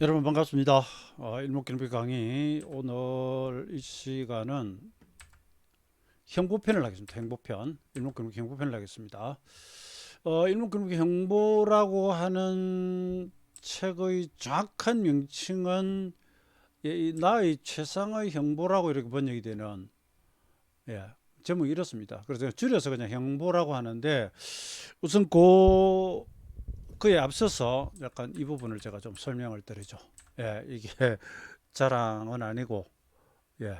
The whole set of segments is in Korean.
여러분 반갑습니다. 일목경비 강의 오늘 이 시간은 형보편을 하겠습니다. 형보편, 일목경비 형보편을 하겠습니다. 일목경비 형보라고 하는 책의 정확한 명칭은 나의 최상의 형보라고 이렇게 번역이 되는 제목이 이렇습니다. 그래서 줄여서 그냥 형보라고 하는데 우선 그에 앞서서 약간 이 부분을 제가 좀 설명을 드리죠. 이게 자랑은 아니고, 예,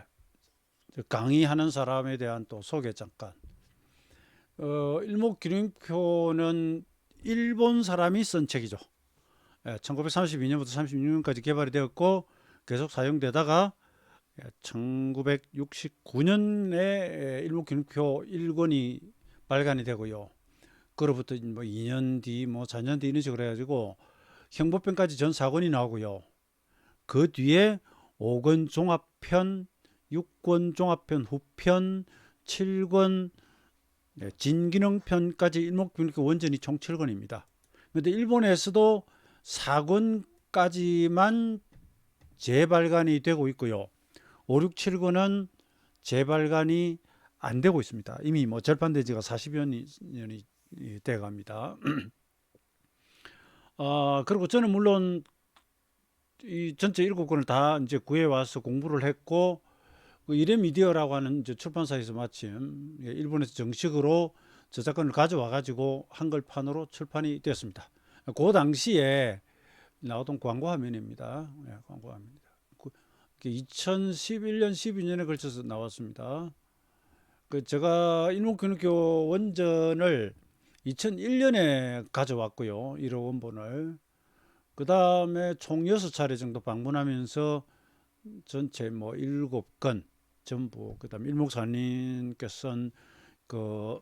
강의하는 사람에 대한 또 소개 잠깐. 일목기능표는 일본 사람이 쓴 책이죠. 1932년부터 36년까지 개발이 되었고 계속 사용되다가 1969년에 일목기능표 1권이 발간이 되고요. 그로부터 뭐 2년 뒤, 뭐 4년 뒤 이런 식으로 해가지고 형법편까지 전 4권이 나오고요. 그 뒤에 5권 종합편, 6권 종합편 후편, 7권 진기능편까지 일목균교 원전이 총 7권입니다. 그런데 일본에서도 4권까지만 재발간이 되고 있고요. 5, 6, 7권은 재발간이 안 되고 있습니다. 이미 뭐 절판된 지가 40여 년이 돼 갑니다. 그리고 저는 물론 이 전체 7권을 다 이제 구해와서 공부를 했고, 그 이레미디어라고 하는 이제 출판사에서 마침 일본에서 정식으로 저작권을 가져와 가지고 한글판으로 출판이 되었습니다. 그 당시에 나오던 광고 화면입니다. 광고 화면입니다. 2011년, 12년에 걸쳐서 나왔습니다. 제가 일목균교 원전을 2001년에 가져왔고요. 1호 원본을. 그 다음에 총 6차례 정도 방문하면서 전체 뭐 7건 전부, 그 다음에 일목사님께서 쓴 그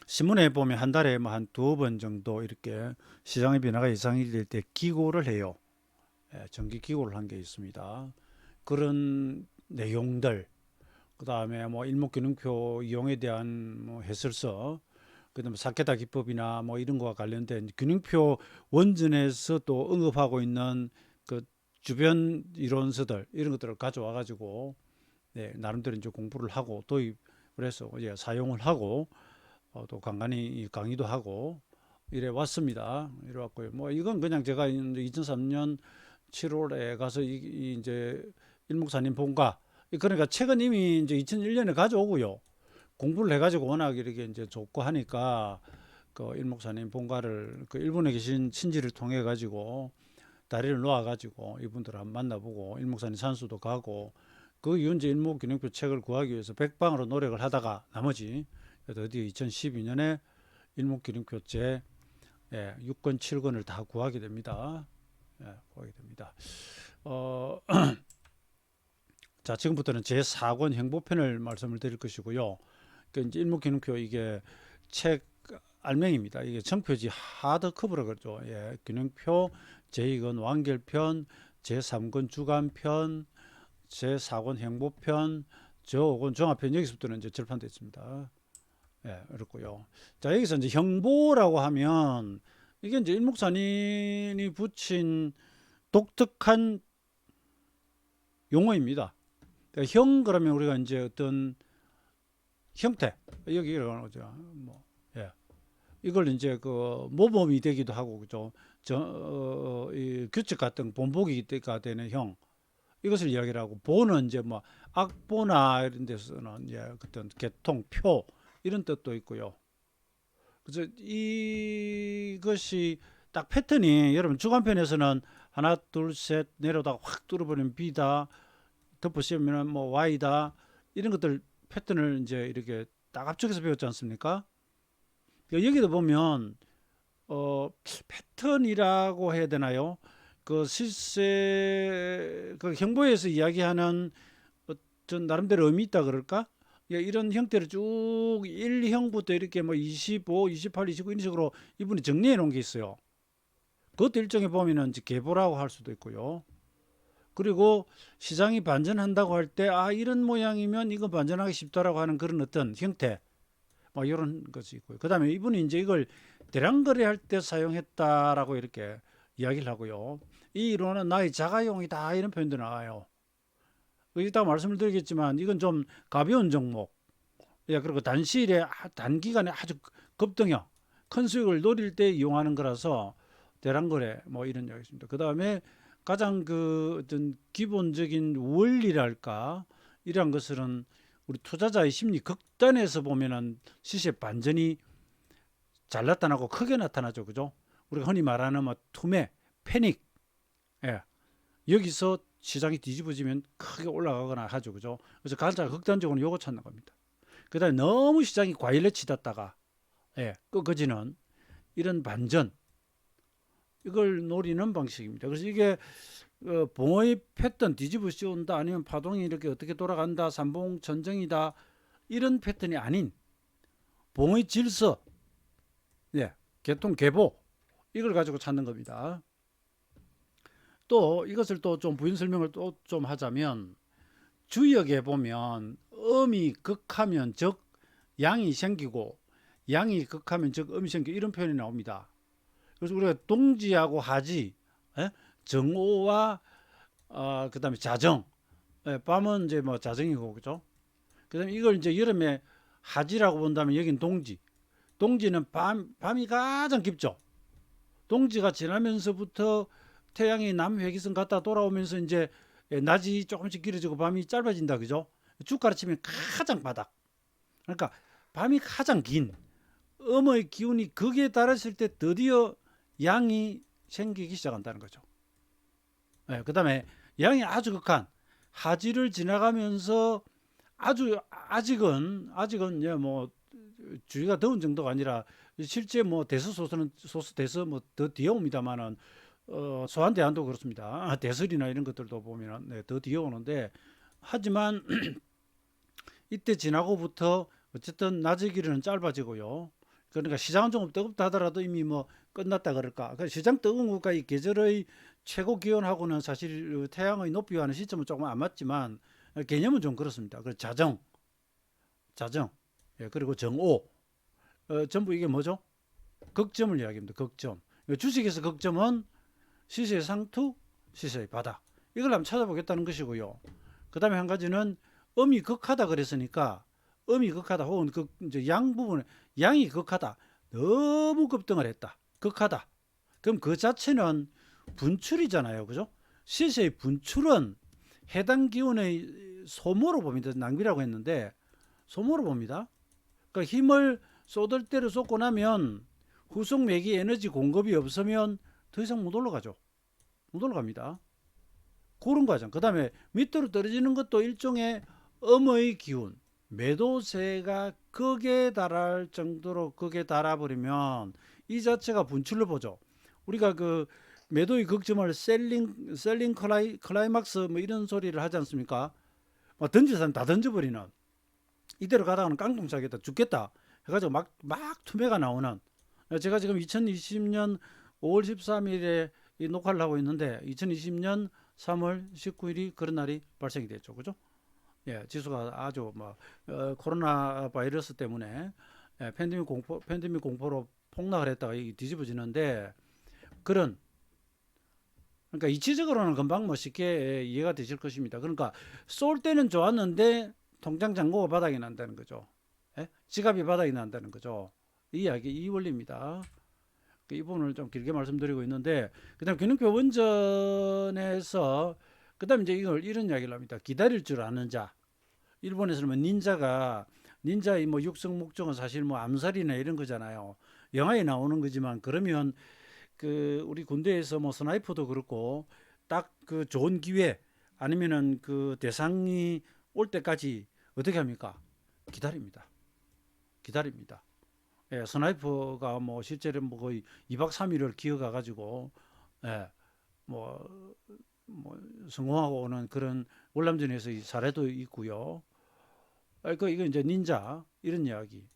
신문에 보면 한 달에 뭐 한 2번 정도 이렇게 시장의 변화가 예상이 될 때 기고를 해요. 정기 기고를 한 게 있습니다. 그런 내용들, 그 다음에 뭐 일목균형표 이용에 대한 뭐 해설서, 그다음에 사케다 기법이나 뭐 이런 거와 관련된 균형표 원전에서 또 언급하고 있는 그 주변 이론서들 이런 것들을 가져와 가지고 나름대로 이제 공부를 하고 도입을 해서 이제 사용을 하고 또 간간히 강의도 하고 이래 왔습니다. 이래 왔고요. 뭐 이건 그냥 제가 2003년 7월에 가서 이제 일목사님 본가, 그러니까 책은 이미 이제 2001년에 가져오고요. 공부를 해가지고 워낙 이렇게 이제 좋고 하니까 그 일목사님 본가를 그 일본에 계신 친지를 통해 가지고 다리를 놓아 가지고 이분들을 한번 만나보고 일목사님 산수도 가고, 그 이후 이제 일목균형표 책을 구하기 위해서 백방으로 노력을 하다가 나머지 드디어 2012년에 일목균형표제 6권 7권을 다 구하게 됩니다. 구하게 됩니다. 어, 자, 지금부터는 제 4권 행보편을 말씀을 드릴 것이고요. 그 이제 일목균형표 이게 책 알맹입니다. 이게 정표지 하드커버라고 그러죠. 균형표 제2권 완결편, 제3권 주간편, 제4권 행보편, 제5권 종합편, 여기서부터는 이제 절판됐습니다. 그렇고요. 자, 여기서 이제 형보라고 하면 이게 이제 일목사님이 붙인 독특한 용어입니다. 그러니까 형 그러면 우리가 이제 어떤 형태, 여기 이런 거죠. 뭐 이걸 이제 그 모범이 되기도 하고, 그죠. 이 규칙 같은 본보기가 되는 형, 이것을 이야기를 하고, 보는 이제 뭐 악보나 이런 데서는 어떤 계통표 이런 뜻도 있고요. 그래서 이것이 딱 패턴이, 여러분 주간편에서는 하나 둘 셋 내려다가 확 뚫어버리면 B다, 덮어씌우면 뭐 Y다, 이런 것들 패턴을 이제 이렇게 딱 앞쪽에서 배웠지 않습니까? 여기도 보면 패턴이라고 해야 되나요? 그 실세 그 형보에서 이야기하는 어떤 나름대로 의미 있다 그럴까? 이런 형태를 쭉 1형부터 이렇게 뭐 25, 28, 29 이런 식으로 이분이 정리해 놓은 게 있어요. 그것도 일종의 보면은 이제 계보라고 할 수도 있고요. 그리고 시장이 반전한다고 할 때, 이런 모양이면 이거 반전하기 쉽다라고 하는 그런 어떤 형태, 뭐 이런 것이 있고요. 그 다음에 이분이 이제 이걸 대량 거래할 때 사용했다라고 이렇게 이야기를 하고요. 이 이론은 나의 자가용이다 이런 표현도 나와요. 이따 말씀을 드리겠지만 이건 좀 가벼운 종목. 예, 그리고 단시일에 단기간에 아주 급등형 큰 수익을 노릴 때 이용하는 거라서 대량거래 뭐 이런 이야기 있습니다. 그 다음에 가장 그 어떤 기본적인 원리랄까 이러한 것은 우리 투자자의 심리 극단에서 보면은 시세 반전이 잘 나타나고 크게 나타나죠, 그죠? 우리가 흔히 말하는 뭐 투매, 패닉, 예, 여기서 시장이 뒤집어지면 크게 올라가거나 하죠, 그죠? 그래서 가장 극단적으로 요거 찾는 겁니다. 그다음에 너무 시장이 과일에 치닫다가 예, 꺾어지는 이런 반전 이걸 노리는 방식입니다. 그래서 이게 봉의 패턴 뒤집어 씌운다 아니면 파동이 이렇게 어떻게 돌아간다 삼봉 전정이다 이런 패턴이 아닌 봉의 질서, 예, 개통 개보 이걸 가지고 찾는 겁니다. 또 이것을 또 좀 부연 설명을 또 좀 하자면 주역에 보면 음이 극하면 적 양이 생기고 양이 극하면 적 음이 생기고 이런 표현이 나옵니다. 그래서 우리가 동지하고 하지, 예? 정오와 그다음에 자정, 예, 밤은 이제 뭐 자정이고 그죠? 그다음에 이걸 이제 여름에 하지라고 본다면 여긴 동지. 동지는 밤이 가장 깊죠. 동지가 지나면서부터 태양이 남회기선 갔다 돌아오면서 이제 낮이 조금씩 길어지고 밤이 짧아진다 그죠? 쭉 가르치면 가장 바닥. 그러니까 밤이 가장 긴 음의 기운이 극에 달했을 때 드디어 양이 생기기 시작한다는 거죠. 네, 그다음에 양이 아주 극한 하지를 지나가면서 아직은 예, 뭐 주위가 더운 정도가 아니라 실제 뭐 소수 대서 뭐 더 뒤에 옵니다만은 소환대안도 그렇습니다. 대설이나 이런 것들도 보면 네, 더 뒤에 오는데 하지만 이때 지나고부터 어쨌든 낮의 길이는 짧아지고요. 그러니까 시장은 조금 뜨겁다 하더라도 이미 뭐 끝났다 그럴까. 그러니까 시장 뜨거운 것과 이 계절의 최고 기온하고는 사실 태양의 높이와는 시점은 조금 안 맞지만 개념은 좀 그렇습니다. 그 자정, 예, 그리고 정오, 전부 이게 뭐죠? 극점을 이야기합니다. 극점. 주식에서 극점은 시세의 상투, 시세의 바닥. 이걸 한번 찾아보겠다는 것이고요. 그 다음에 한 가지는 음이 극하다 그랬으니까 음이 극하다 혹은 이제 양 부분에 양이 극하다. 너무 급등을 했다. 극하다. 그럼 그 자체는 분출이잖아요. 그죠? 시세의 분출은 해당 기운의 소모로 봅니다. 낭비라고 했는데 소모로 봅니다. 그러니까 힘을 쏟을 대로 쏟고 나면 후속 매기 에너지 공급이 없으면 더 이상 못 올라가죠. 못 올라갑니다. 그런 과정. 그 다음에 밑으로 떨어지는 것도 일종의 음의 기운. 매도세가 극에 달할 정도로 극에 달아버리면 이 자체가 분출로 보죠. 우리가 그 매도의 극점을 셀링 클라이막스 뭐 이런 소리를 하지 않습니까? 막 던져서 다 던져버리는 이대로 가다가는 깡통차겠다 죽겠다 해가지고 막 투매가 나오는 제가 지금 2020년 5월 13일에 이 녹화를 하고 있는데 2020년 3월 19일이 그런 날이 발생이 됐죠. 그죠? 예, 지수가 아주 뭐 코로나 바이러스 때문에 예, 팬데믹 공포로 폭락을 했다가 뒤집어지는데 그런 그러니까 이치적으로는 금방 뭐 쉽게 이해가 되실 것입니다. 그러니까 쏠 때는 좋았는데 통장 잔고가 바닥이 난다는 거죠. 예? 지갑이 바닥이 난다는 거죠. 이 이야기, 이 원리입니다. 이 부분을 좀 길게 말씀드리고 있는데, 그다음 기능표 원전에서 그다음 이제 이걸 이런 이야기를 합니다. 기다릴 줄 아는 자. 일본에서는 뭐 닌자의 뭐 육성 목적은 사실 뭐 암살이나 이런 거잖아요. 영화에 나오는 거지만 그러면 그 우리 군대에서 뭐 스나이퍼도 그렇고 딱 그 좋은 기회 아니면은 그 대상이 올 때까지 어떻게 합니까? 기다립니다. 기다립니다. 예, 스나이퍼가 뭐 실제로 뭐 거의 2박 3일을 기어가 가지고 예, 뭐, 뭐 성공하고 오는 그런 월남전에서의 사례도 있고요. 이거 이제 닌자 이런 이야기.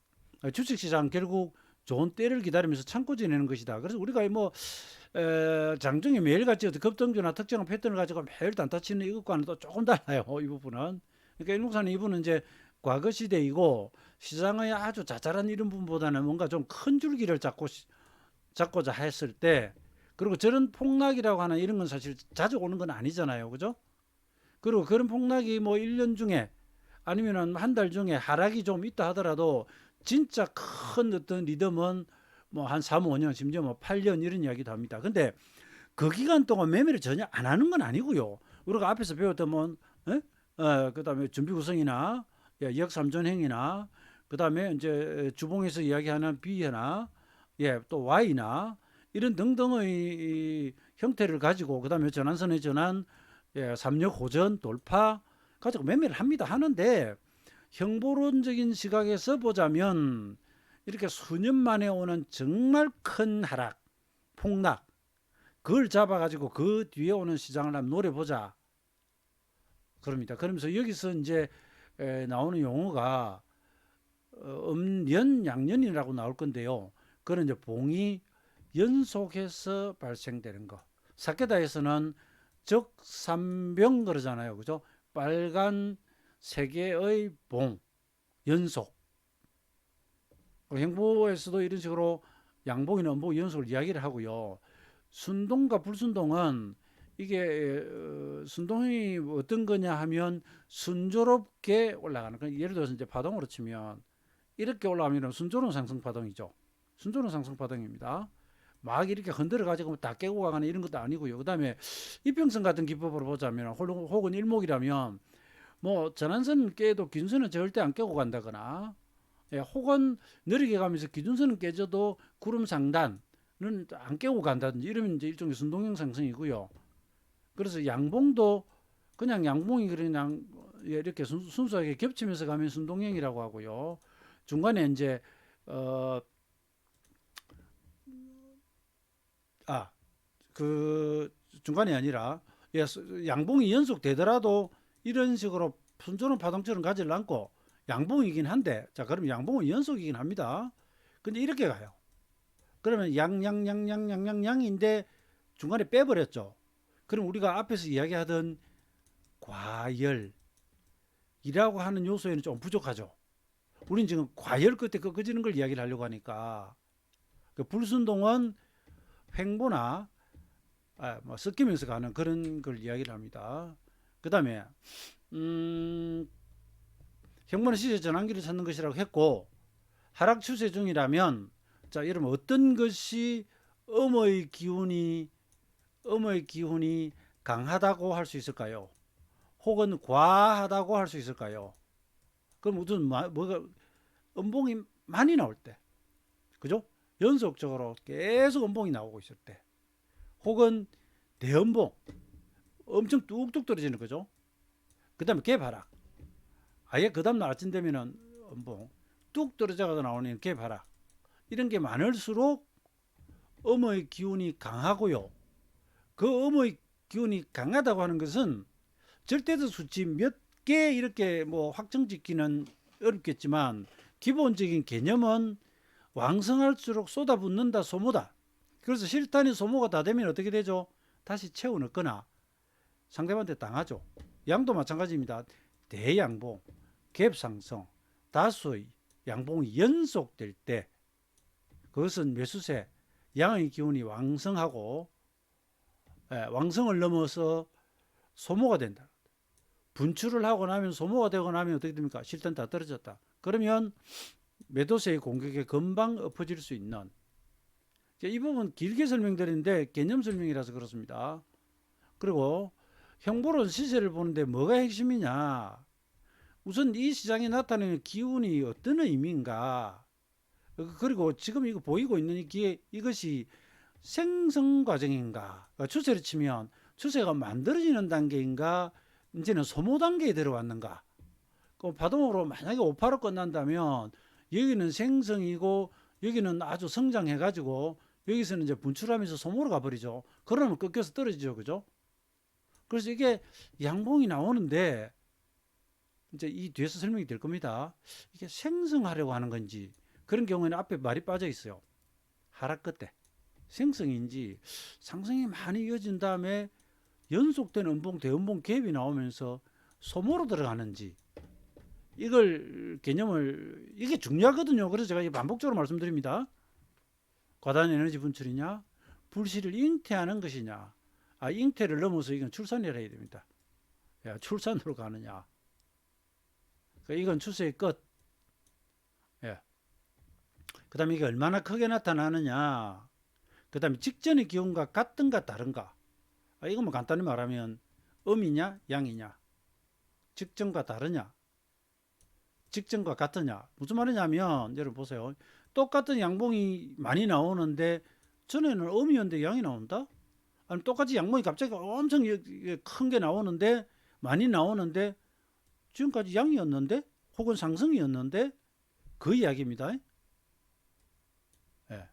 주식시장 결국 좋은 때를 기다리면서 참고 지내는 것이다. 그래서 우리가 뭐 장중에 매일같이 어떤 급등주나 특정한 패턴을 가지고 매일 단타 치는 이것과는 또 조금 달라요. 이 부분은. 그러니까 일목사는 이분은 이제 과거 시대이고 시장의 아주 자잘한 이런 부분보다는 뭔가 좀 큰 줄기를 잡고자 했을 때 그리고 저런 폭락이라고 하는 이런 건 사실 자주 오는 건 아니잖아요. 그죠? 그리고 그런 폭락이 뭐 1년 중에 아니면 한 달 중에 하락이 좀 있다 하더라도 진짜 큰 어떤 리듬은 뭐 한 3, 5년 심지어 뭐 8년 이런 이야기도 합니다. 근데 그 기간 동안 매매를 전혀 안 하는 건 아니고요. 우리가 앞에서 배웠던 뭐 그다음에 준비 구성이나 역삼전행이나 그다음에 이제 주봉에서 이야기하는 B나 또 Y나 이런 등등의 형태를 가지고 그다음에 전환선의 전환, 삼력 호전, 돌파 가지고 매매를 합니다. 하는데 형보론적인 시각에서 보자면 이렇게 수년 만에 오는 정말 큰 하락, 폭락 그걸 잡아가지고 그 뒤에 오는 시장을 한번 노려보자. 그럽니다. 그러면서 여기서 이제 나오는 용어가 음년, 양년이라고 나올 건데요. 그런 이제 봉이 연속해서 발생되는 거. 사케다에서는 적삼병 그러잖아요. 그죠? 빨간 세 개의 봉, 연속. 행보에서도 이런 식으로 양봉이나 음봉 연속을 이야기를 하고요. 순동과 불순동은 이게 순동이 어떤 거냐 하면 순조롭게 올라가는 거. 예를 들어서 이제 파동으로 치면 이렇게 올라가면 순조로운 상승 파동이죠. 순조로운 상승 파동입니다. 막 이렇게 흔들어 가지고 다 깨고 가거나 이런 것도 아니고요. 그다음에 이평선 같은 기법으로 보자면 혹은 일목이라면 뭐 전환선 깨도 기준선은 절대 안 깨고 간다거나 혹은 느리게 가면서 기준선은 깨져도 구름 상단은 안 깨고 간다든지 이러면 이제 일종의 순동형 상승이고요. 그래서 양봉도 그냥 양봉이 그냥 이렇게 순수하게 겹치면서 가면 순동형이라고 하고요. 중간에 이제 그 중간이 아니라 양봉이 연속되더라도 이런 식으로 순조로운 파동처럼 가지를 않고 양봉이긴 한데 자 그럼 양봉은 연속이긴 합니다. 근데 이렇게 가요. 그러면 양양양양양양양인데 중간에 빼버렸죠. 그럼 우리가 앞에서 이야기하던 과열이라고 하는 요소에는 좀 부족하죠. 우린 지금 과열 끝에 꺾어지는 걸 이야기를 하려고 하니까 그 불순동은 횡보나 뭐 섞이면서 가는 그런 걸 이야기를 합니다. 그 다음에 형만의 시세 전환기를 찾는 것이라고 했고 하락 추세 중이라면 자 여러분 어떤 것이 음의 기운이 강하다고 할 수 있을까요? 혹은 과하다고 할 수 있을까요? 그럼 무슨 뭐가 음봉이 많이 나올 때, 그죠? 연속적으로 계속 음봉이 나오고 있을 때, 혹은 대음봉 엄청 뚝뚝 떨어지는 거죠. 그 다음에 갭하락 아예 그 다음날 아침 되면은 음봉 뚝 떨어져서 나오는 갭하락 이런 게 많을수록 음의 기운이 강하고요. 그 음의 기운이 강하다고 하는 것은 절대적 수치 몇 개 이렇게 뭐 확정 짓기는 어렵겠지만 기본적인 개념은 왕성할수록 쏟아붓는다 소모다. 그래서 실탄이 소모가 다 되면 어떻게 되죠? 다시 채워 넣거나 상대방한테 당하죠. 양도 마찬가지입니다. 대양봉, 갭상승, 다수의 양봉이 연속될 때 그것은 매수세, 양의 기운이 왕성하고 왕성을 넘어서 소모가 된다. 분출을 하고 나면 소모가 되고 나면 어떻게 됩니까? 실탄 다 떨어졌다. 그러면 매도세의 공격에 금방 엎어질 수 있는 이 부분 길게 설명드리는데 개념 설명이라서 그렇습니다. 그리고 형보론 시세를 보는데 뭐가 핵심이냐? 우선 이 시장에 나타나는 기운이 어떤 의미인가? 그리고 지금 이거 보이고 있는 이것이 생성 과정인가? 추세를 치면 추세가 만들어지는 단계인가? 이제는 소모 단계에 들어왔는가? 그 파동으로 만약에 5%로 끝난다면 여기는 생성이고 여기는 아주 성장해가지고 여기서는 이제 분출하면서 소모로 가버리죠. 그러면 꺾여서 떨어지죠, 그죠? 그래서 이게 양봉이 나오는데 이제 이 뒤에서 설명이 될 겁니다. 이게 생성하려고 하는 건지 그런 경우에는 앞에 말이 빠져 있어요. 하락 끝에 생성인지 상승이 많이 이어진 다음에 연속된 음봉, 대음봉 갭이 나오면서 소모로 들어가는지 이걸 개념을 이게 중요하거든요. 그래서 제가 반복적으로 말씀드립니다. 과다한 에너지 분출이냐, 불씨를 잉태하는 것이냐, 잉태를 넘어서 이건 출산이라 해야 됩니다. 야, 출산으로 가느냐, 그러니까 이건 추세의 끝. 예. 그 다음에 이게 얼마나 크게 나타나느냐, 그 다음에 직전의 기온과 같은가 다른가. 이거 뭐 간단히 말하면 음이냐 양이냐, 직전과 다르냐, 직전과 같으냐. 무슨 말이냐면 여러분 보세요. 똑같은 양봉이 많이 나오는데 전에는 음이었는데 양이 나온다? 아니 똑같이 양봉이 갑자기 엄청 큰 게 나오는데 많이 나오는데 지금까지 양이었는데 혹은 상승이었는데 그 이야기입니다. 예.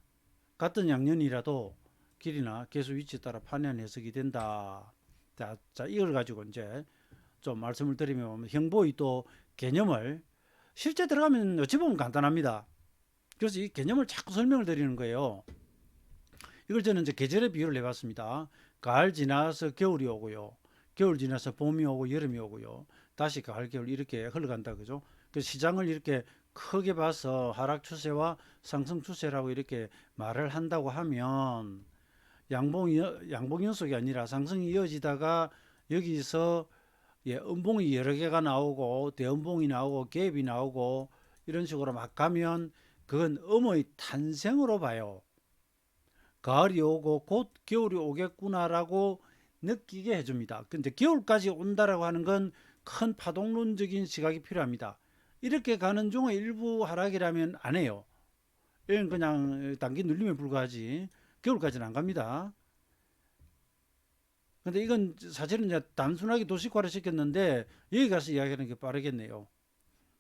같은 양년이라도 길이나 개수 위치에 따라 판이한 해석이 된다. 자, 이걸 가지고 이제 좀 말씀을 드리면 형보의 또 개념을 실제 들어가면 어찌 보면 간단합니다. 그래서 이 개념을 자꾸 설명을 드리는 거예요. 이걸 저는 이제 계절의 비유를 해봤습니다. 가을 지나서 겨울이 오고요. 겨울 지나서 봄이 오고 여름이 오고요. 다시 가을 겨울 이렇게 흘러간다 그죠? 그 시장을 이렇게 크게 봐서 하락 추세와 상승 추세라고 이렇게 말을 한다고 하면 양봉 연속이 아니라 상승이 이어지다가 여기서 음봉이 여러 개가 나오고 대음봉이 나오고 갭이 나오고 이런 식으로 막 가면 그건 음의 탄생으로 봐요. 가을이 오고 곧 겨울이 오겠구나라고 느끼게 해줍니다. 근데 겨울까지 온다라고 하는 건 큰 파동론적인 시각이 필요합니다. 이렇게 가는 중에 일부 하락이라면 안 해요. 이건 그냥 단기 눌림에 불과하지 겨울까지는 안 갑니다. 근데 이건 사실은 이제 단순하게 도식화를 시켰는데 여기 가서 이야기하는 게 빠르겠네요.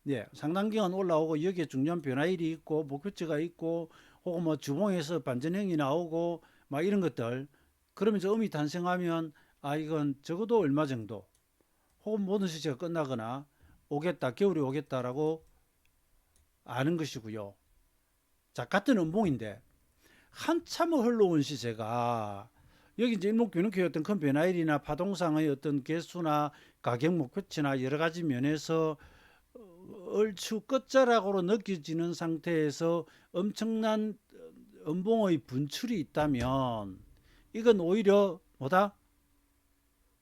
예, 상당 기간 올라오고 여기에 중요한 변화일이 있고 목표치가 있고 혹은 뭐 주봉에서 반전형이 나오고 막 이런 것들 그러면서 음이 탄생하면 이건 적어도 얼마 정도 혹은 모든 시세가 끝나거나 오겠다 겨울이 오겠다라고 아는 것이고요. 자, 같은 음봉인데 한참을 흘러온 시세가 여기 이제 일목균형의 어떤 큰 변화일이나 파동상의 어떤 개수나 가격 목표치나 여러 가지 면에서 얼추 끝자락으로 느껴지는 상태에서 엄청난 음봉의 분출이 있다면 이건 오히려 뭐다?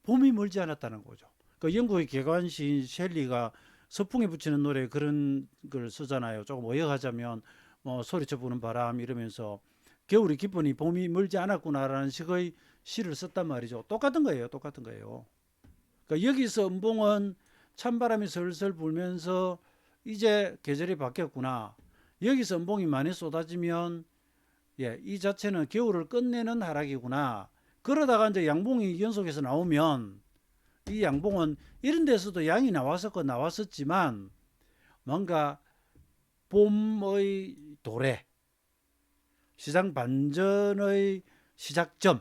봄이 멀지 않았다는 거죠. 그 영국의 개관시인 셸리가 서풍에 붙이는 노래 그런 걸 쓰잖아요. 조금 어역하자면 뭐 소리쳐 부는 바람 이러면서 겨울이 기쁘니 봄이 멀지 않았구나라는 식의 시를 썼단 말이죠. 똑같은 거예요. 똑같은 거예요. 그러니까 여기서 음봉은 찬바람이 슬슬 불면서 이제 계절이 바뀌었구나. 여기서 음봉이 많이 쏟아지면 이 자체는 겨울을 끝내는 하락이구나. 그러다가 이제 양봉이 연속해서 나오면 이 양봉은 이런 데서도 양이 나왔었지만 뭔가 봄의 도래, 시장 반전의 시작점,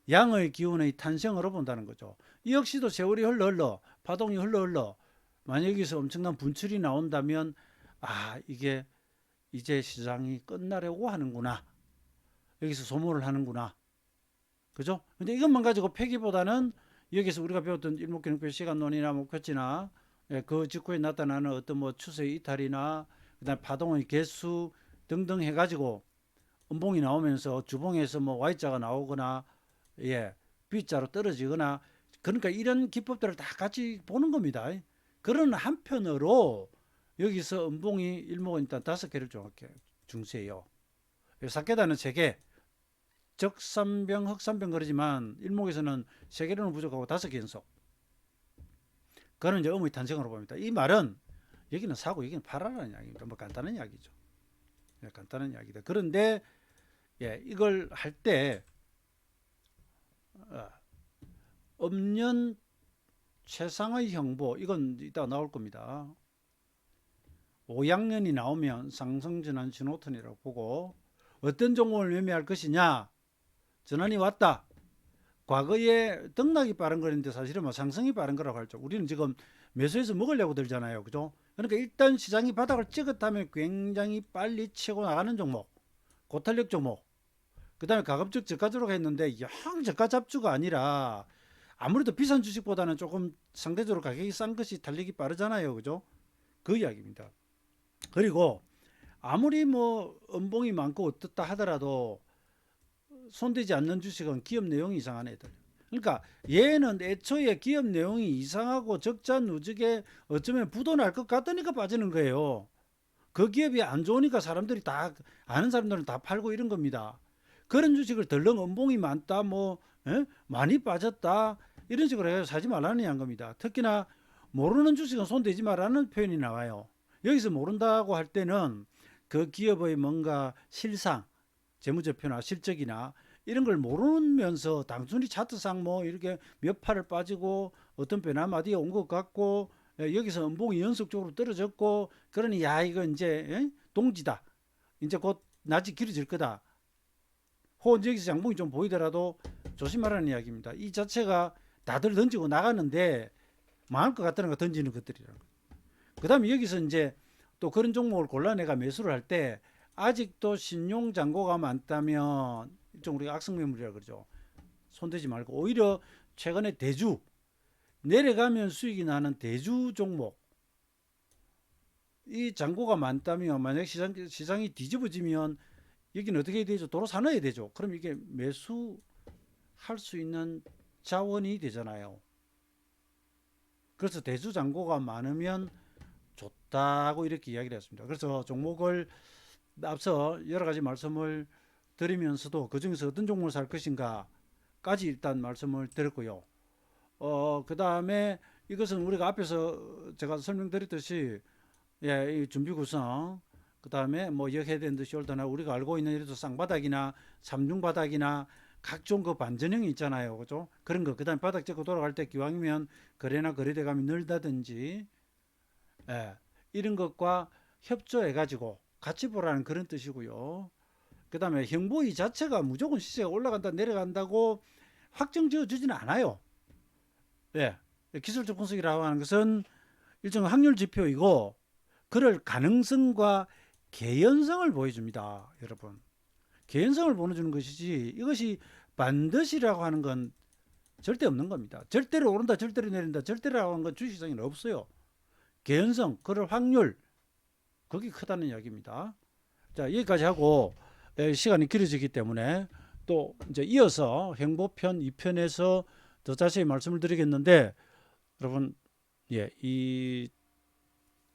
양의 기운의 탄생으로 본다는 거죠. 이 역시도 세월이 흘러 파동이 흘러 만약 여기서 엄청난 분출이 나온다면 이게 이제 시장이 끝나려고 하는구나. 여기서 소모를 하는구나. 그죠? 근데 이것만 가지고 패기보다는 여기서 우리가 배웠던 일목균형표 시간론이나 목표치나 그 직후에 나타나는 어떤 뭐 추세의 이탈이나 그다음 파동의 개수 등등 해가지고 음봉이 나오면서 주봉에서 뭐 Y자가 나오거나 B자로 떨어지거나 그러니까 이런 기법들을 다 같이 보는 겁니다. 그런 한편으로 여기서 음봉이 일목은 일단 5개를 정확히 중시해요. 사케다는 3개, 적삼병, 흑삼병 그러지만 일목에서는 3개로는 부족하고 5개 연속. 그거는 이제 음의 탄생으로 봅니다. 이 말은 여기는 사고 여기는 팔아라는 이야기입니다. 뭐 간단한 이야기죠. 간단한 이야기다. 그런데 이걸 할 때 음년 최상의 형보 이건 이따 나올 겁니다. 5양년이 나오면 상승전환 신호턴이라고 보고 어떤 종목을 매매할 것이냐 전환이 왔다. 과거에 등락이 빠른 거였는데 사실은 뭐 상승이 빠른 거라고 할죠. 우리는 지금 매수해서 먹으려고 들잖아요. 그죠? 그러니까 일단 시장이 바닥을 찍었다면 굉장히 빨리 치고 나가는 종목, 고탄력 종목. 그 다음에 가급적 저가주로 했는데 영 저가 잡주가 아니라 아무래도 비싼 주식보다는 조금 상대적으로 가격이 싼 것이 달리기 빠르잖아요. 그죠? 그 이야기입니다. 그리고 아무리 뭐 음봉이 많고 어떻다 하더라도 손대지 않는 주식은 기업 내용이 이상한 애들. 그러니까 얘는 애초에 기업 내용이 이상하고 적자 누적에 어쩌면 부도날 것 같으니까 빠지는 거예요. 그 기업이 안 좋으니까 사람들이 다 아는 사람들은 다 팔고 이런 겁니다. 그런 주식을 덜렁 음봉이 많다, 뭐 많이 빠졌다 이런 식으로 해서 사지 말라는 겁니다. 특히나 모르는 주식은 손대지 말라는 표현이 나와요. 여기서 모른다고 할 때는 그 기업의 뭔가 실상, 재무제표나 실적이나 이런 걸 모르면서 단순히 차트상 뭐 이렇게 몇 팔을 빠지고 어떤 변화마디가 온 것 같고 여기서 음봉이 연속적으로 떨어졌고 그러니 야 이거 이제 동지다. 이제 곧 낮이 길어질 거다. 혹은 여기서 장봉이 좀 보이더라도 조심하라는 이야기입니다. 이 자체가 다들 던지고 나가는데 망할 것 같다는 거 던지는 것들이라는 거예요. 그 다음에 여기서 이제 또 그런 종목을 골라내가 매수를 할 때 아직도 신용 잔고가 많다면 좀 우리가 악성 매물이라 그러죠. 손대지 말고 오히려 최근에 대주 내려가면 수익이 나는 대주 종목 이 잔고가 많다면 만약 시장이 뒤집어지면 여기는 어떻게 되죠? 도로 사놔야 되죠. 그럼 이게 매수할 수 있는 자원이 되잖아요. 그래서 대주 잔고가 많으면 좋다고 이렇게 이야기를 했습니다. 그래서 종목을 앞서 여러 가지 말씀을 드리면서도 그 중에서 어떤 종목을 살 것인가까지 일단 말씀을 드렸고요. 그 다음에 이것은 우리가 앞에서 제가 설명드렸듯이 예, 이 준비 구성, 그 다음에 뭐 역헤드 앤드 숄더나 우리가 알고 있는 예를 들어 쌍바닥이나 삼중바닥이나 각종 그 반전형이 있잖아요. 그죠? 그런 거. 그 다음에 바닥 잡고 돌아갈 때 기왕이면 거래나 거래대감이 늘다든지 예, 이런 것과 협조해가지고 같이 보라는 그런 뜻이고요. 그 다음에 형보이 자체가 무조건 시세가 올라간다 내려간다고 확정 지어 주지는 않아요. 예, 기술적 분석이라고 하는 것은 일정 확률 지표이고 그럴 가능성과 개연성을 보여줍니다. 여러분. 개연성을 보여주는 것이지 이것이 반드시라고 하는 건 절대 없는 겁니다. 절대로 오른다 절대로 내린다 절대라고 하는 건 주식시장에는 없어요. 개연성, 그럴 확률 그게 크다는 이야기입니다. 자, 여기까지 하고 시간이 길어지기 때문에 또 이제 이어서 행보편 2편에서 더 자세히 말씀을 드리겠는데 여러분 예, 이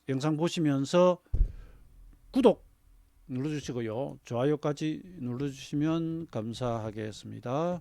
영상 보시면서 구독 눌러주시고요. 좋아요까지 눌러주시면 감사하겠습니다.